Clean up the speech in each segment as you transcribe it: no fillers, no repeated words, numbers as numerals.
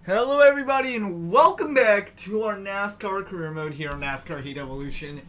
Hello everybody and welcome back to our NASCAR career mode here on NASCAR Heat Evolution.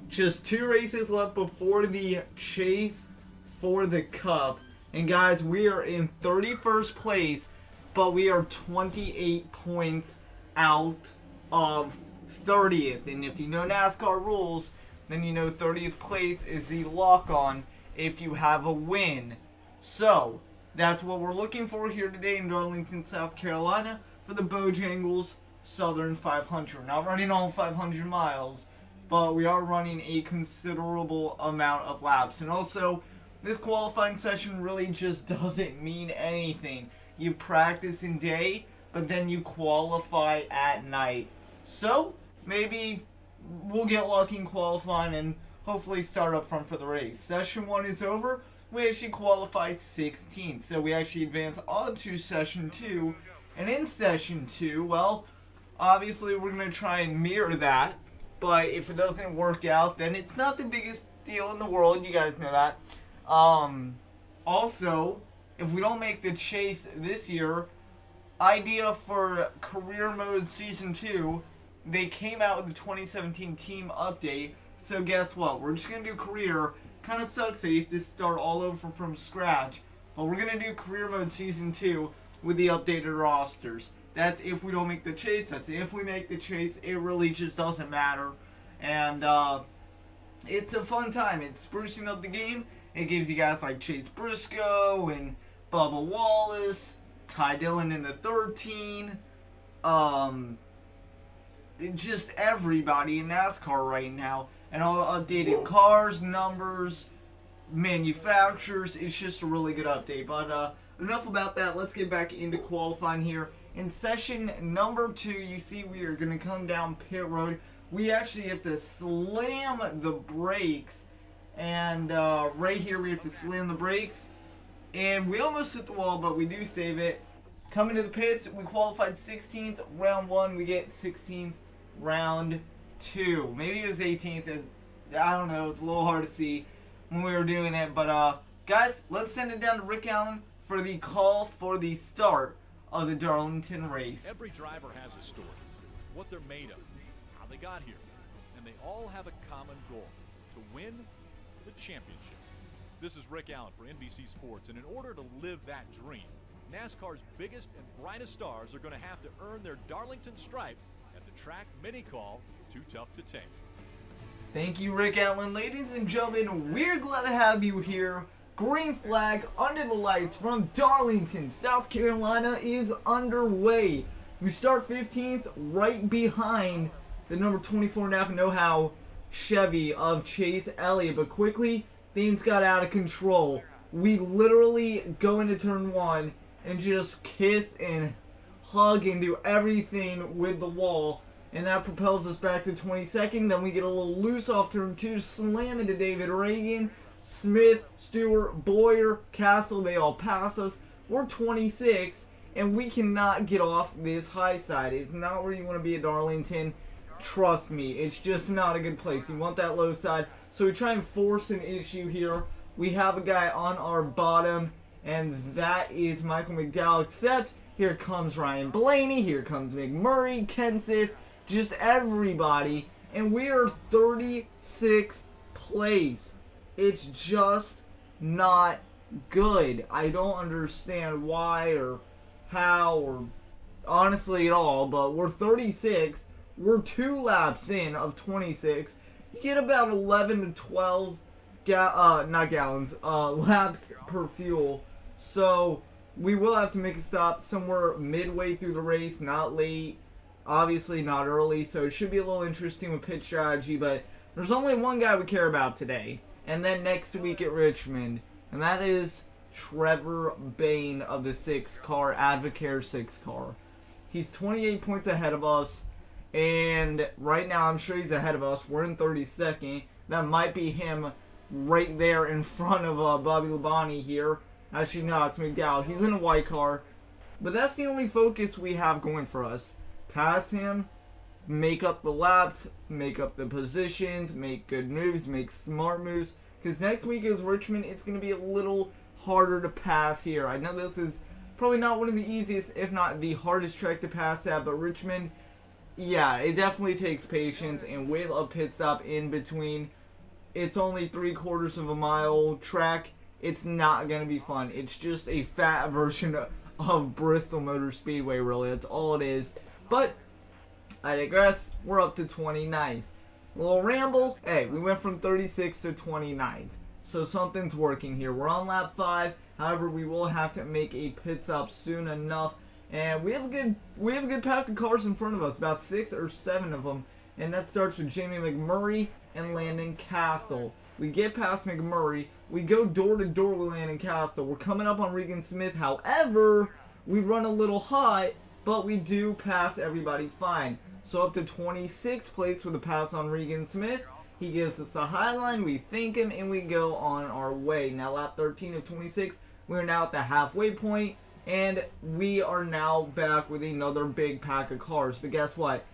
Just 2 races left before the chase for the Cup. And guys, we are in 31st place, but we are 28 points out of 30th. And if you know NASCAR rules, then you know 30th place is the lock-on if you have a win. So, that's what we're looking for here today in Darlington, South Carolina, for the Bojangles Southern 500. Not running all 500 miles, but we are running a considerable amount of laps. And also, this qualifying session really just doesn't mean anything. You practice in day, but then you qualify at night. So, maybe we'll get lucky in qualifying and hopefully start up front for the race. Session 1 is over. We actually qualified 16th, so we actually advance on to Session 2. And in Session 2, well, obviously we're going to try and mirror that, but if it doesn't work out, then it's not the biggest deal in the world, you guys know that. Also, if we don't make the chase this year, idea for Career Mode Season 2, they came out with the 2017 team update, so guess what, we're just going to do Career. Kind of sucks that you have to start all over from scratch, but we're going to do Career Mode Season 2 with the updated rosters. That's if we don't make the chase. That's if we make the chase. It really just doesn't matter. And it's a fun time. It's sprucing up the game. It gives you guys like Chase Briscoe and Bubba Wallace, Ty Dillon in the 13. Just everybody in NASCAR right now. And all the updated cars, numbers, manufacturers. It's just a really good update. But enough about that. Let's get back into qualifying here. In session number 2, you see we are going to come down pit road. We actually have to slam the brakes. And right here we have to slam the brakes. And we almost hit the wall, but we do save it. Coming to the pits, we qualified 16th. Round 1, we get 16th. Round 2. Maybe it was 18th. I don't know. It's a little hard to see when we were doing it. But guys, let's send it down to Rick Allen for the call for the start of the Darlington race. Every driver has a story, what they're made of, how they got here, and they all have a common goal: to win the championship. This is Rick Allen for NBC Sports, and in order to live that dream, NASCAR's biggest and brightest stars are going to have to earn their Darlington stripe at the track many call Too Tough to Tame. Thank you, Rick Allen. Ladies and gentlemen, we're glad to have you here. Green flag under the lights from Darlington, South Carolina is underway. We start 15th right behind the number 24 Napa Know-How Chevy of Chase Elliott. But quickly, things got out of control. We literally go into turn 1 and just kiss and hug and do everything with the wall. And that propels us back to 22nd. Then we get a little loose off turn 2, slam into David Reagan. Smith, Stewart, Boyer, Castle, they all pass us. We're 26, and we cannot get off this high side. It's not where you want to be at Darlington. Trust me, it's just not a good place. You want that low side. So we try and force an issue here. We have a guy on our bottom, and that is Michael McDowell, except here comes Ryan Blaney, here comes McMurray, Kenseth, just everybody. And we are 36th place. It's just not good. I don't understand why or how or honestly at all, but we're 36. We're 2 laps in of 26. You get about 11 to 12 laps per fuel. So we will have to make a stop somewhere midway through the race, not late, obviously not early. So it should be a little interesting with pit strategy, but there's only one guy we care about today. And then next week at Richmond, and that is Trevor Bayne of the 6 car, Advocare 6 car. He's 28 points ahead of us, and right now I'm sure he's ahead of us. We're in 32nd. That might be him right there in front of Bobby Labonte here. Actually, no, it's McDowell. He's in a white car. But that's the only focus we have going for us. Pass him, make up the laps, make up the positions, make good moves, make smart moves. Because next week is Richmond. It's going to be a little harder to pass here. I know this is Probably not one of the easiest, if not the hardest track to pass at, but Richmond, yeah, it definitely takes patience, and with a pit stop in between, it's only 3/4 of a mile track. It's not going to be fun. It's just a fat version of Bristol Motor Speedway, really. That's all it is. But I digress. We're up to 29th. A little ramble. Hey, we went from 36th to 29th. So something's working here. We're on lap 5. However, we will have to make a pit stop soon enough. And we have a good pack of cars in front of us. About 6 or 7 of them. And that starts with Jamie McMurray and Landon Castle. We get past McMurray. We go door to door with Landon Castle. We're coming up on Regan Smith. However, we run a little hot, but we do pass everybody fine. So up to 26th place with a pass on Regan Smith. He gives us a high line. We thank him, and we go on our way. Now lap 13 of 26. We are now at the halfway point, and we are now back with another big pack of cars. But guess what?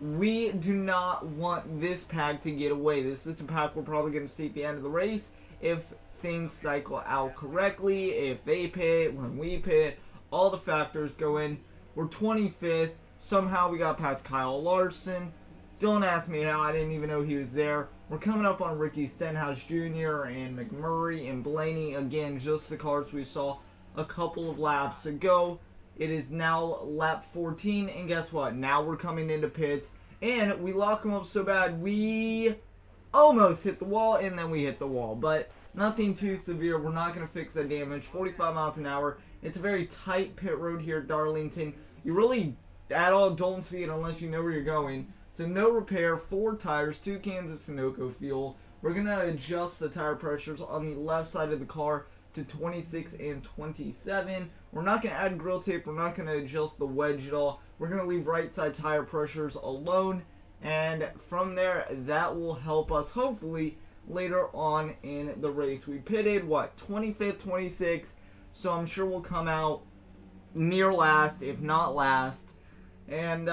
We do not want this pack to get away. This is a pack we're probably going to see at the end of the race if things cycle out correctly, if they pit, when we pit, all the factors go in. We're 25th. Somehow we got past Kyle Larson. Don't ask me how. I didn't even know he was there. We're coming up on Ricky Stenhouse Jr. and McMurray and Blaney. Again, just the cars we saw a couple of laps ago. It is now lap 14, and guess what? Now we're coming into pits, and we lock them up so bad we almost hit the wall, and then we hit the wall. But nothing too severe. We're not going to fix that damage. 45 miles an hour. It's a very tight pit road here at Darlington. You really at all don't see it unless you know where you're going. So no repair, 4 tires, 2 cans of Sunoco fuel. We're going to adjust the tire pressures on the left side of the car to 26 and 27. We're not going to add grill tape. We're not going to adjust the wedge at all. We're going to leave right side tire pressures alone. And from there, that will help us hopefully later on in the race. We pitted, 25th, 26th. So I'm sure we'll come out near last, if not last. And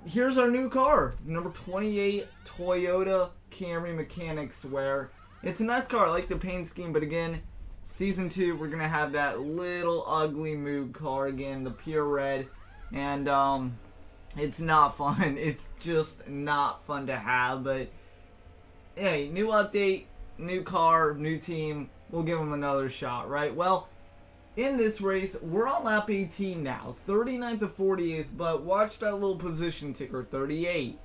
here's our new car. Number 28 Toyota Camry Mechanics Wear. It's a NASCAR. I like the paint scheme, but again, Season 2, we're going to have that little ugly Moog car again, the pure red, and it's not fun. It's just not fun to have, but hey, new update, new car, new team, we'll give them another shot, right? Well, in this race, we're on lap 18 now, 39th to 40th, but watch that little position ticker, 38,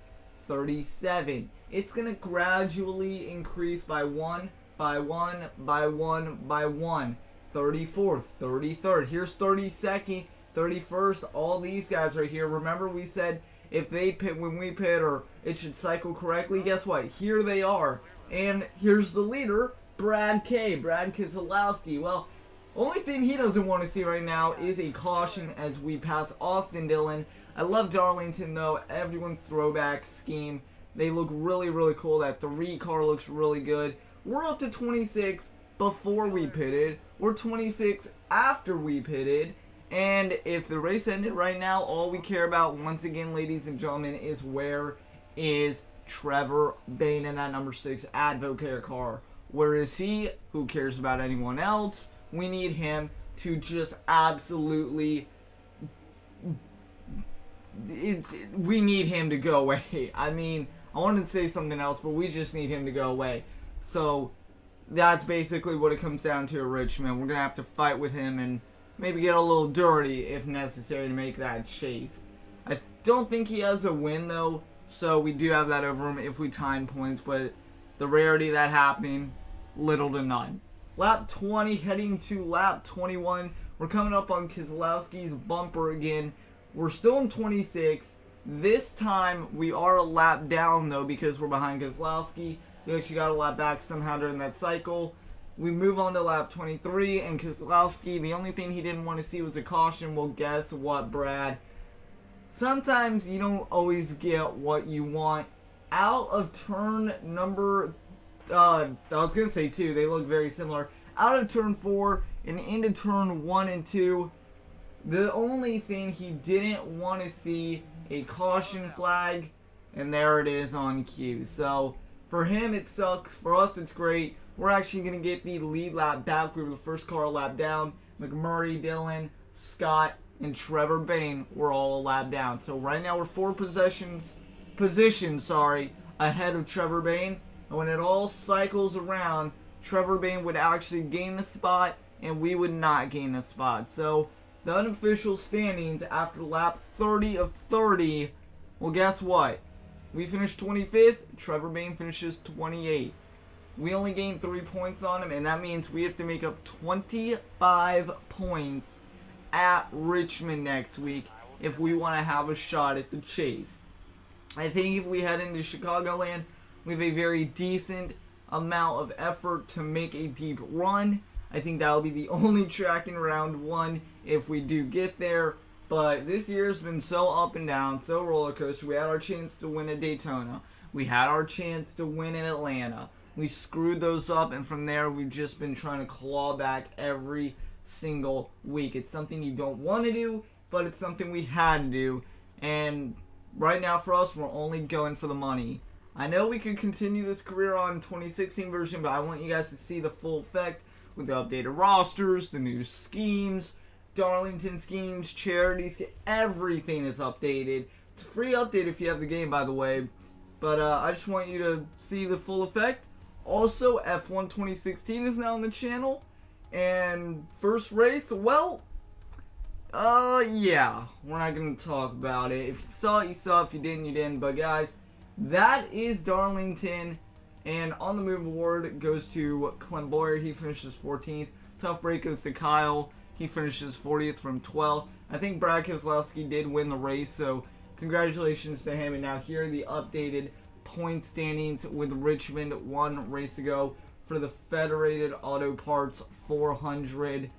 37. It's going to gradually increase by 1, by 1, by 1, by 1. 34th, 33rd. Here's 32nd, 31st. All these guys right here. Remember we said if they pit when we pit, or it should cycle correctly. Guess what? Here they are. And here's the leader, Brad Keselowski. Well, only thing he doesn't want to see right now is a caution as we pass Austin Dillon. I love Darlington though. Everyone's throwback scheme. They look really, really cool. That 3 car looks really good. We're up to 26 before we pitted. We're 26 after we pitted. And if the race ended right now, all we care about, once again, ladies and gentlemen, is where is Trevor Bayne in that number 6 Advocare car. Where is he? Who cares about anyone else? We need him to just absolutely... we need him to go away. I mean, I wanted to say something else, but we just need him to go away. So that's basically what it comes down to at Richmond. We're going to have to fight with him and maybe get a little dirty if necessary to make that chase. I don't think he has a win though, so we do have that over him if we time points, but the rarity of that happening, little to none. Lap 20 heading to lap 21. We're coming up on Keselowski's bumper again. We're still in 26. This time we are a lap down though because we're behind Keselowski. We actually got a lap back somehow during that cycle. We move on to lap 23, and Keselowski, the only thing he didn't want to see was a caution. Well, guess what, Brad? Sometimes you don't always get what you want. Out of turn number, I was going to say 2, they look very similar. Out of turn 4 and into turn 1 and 2, the only thing he didn't want to see, a caution flag, and there it is on cue. So, for him, it sucks. For us, it's great. We're actually going to get the lead lap back. We were the first car lap down. McMurray, Dillon, Scott, and Trevor Bayne were all a lap down. So right now we're 4 positions ahead of Trevor Bayne. And when it all cycles around, Trevor Bayne would actually gain the spot and we would not gain the spot. So the unofficial standings after lap 30 of 30, well, guess what? We finished 25th. Trevor Bayne finishes 28th. We only gained 3 points on him, and that means we have to make up 25 points at Richmond next week if we want to have a shot at the chase. I think if we head into Chicagoland, we have a very decent amount of effort to make a deep run. I think that will be the only track in round 1 if we do get there. But this year's been so up and down, so roller coaster. We had our chance to win at Daytona. We had our chance to win in Atlanta. We screwed those up, and from there we've just been trying to claw back every single week. It's something you don't want to do, but it's something we had to do. And right now for us, we're only going for the money. I know we could continue this career on 2016 version, but I want you guys to see the full effect with the updated rosters, the new schemes, Darlington schemes, charities, everything is updated. It's a free update if you have the game, by the way. But I just want you to see the full effect. Also, F1 2016 is now on the channel. And first race, well, yeah, we're not going to talk about it. If you saw it, you saw it. If you didn't, you didn't. But guys, that is Darlington. And on the move award goes to Clem Boyer. He finishes 14th. Tough break goes to Kyle. He finishes 40th from 12th. I think Brad Keselowski did win the race, so congratulations to him. And now here are the updated point standings with Richmond 1 race to go for the Federated Auto Parts 400.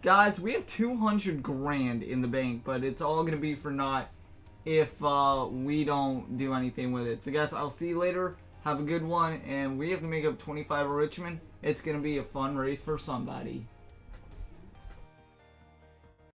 Guys, we have 200 grand in the bank, but it's all going to be for naught if we don't do anything with it. So guys, I'll see you later. Have a good one, and we have to make up 25 at Richmond. It's going to be a fun race for somebody.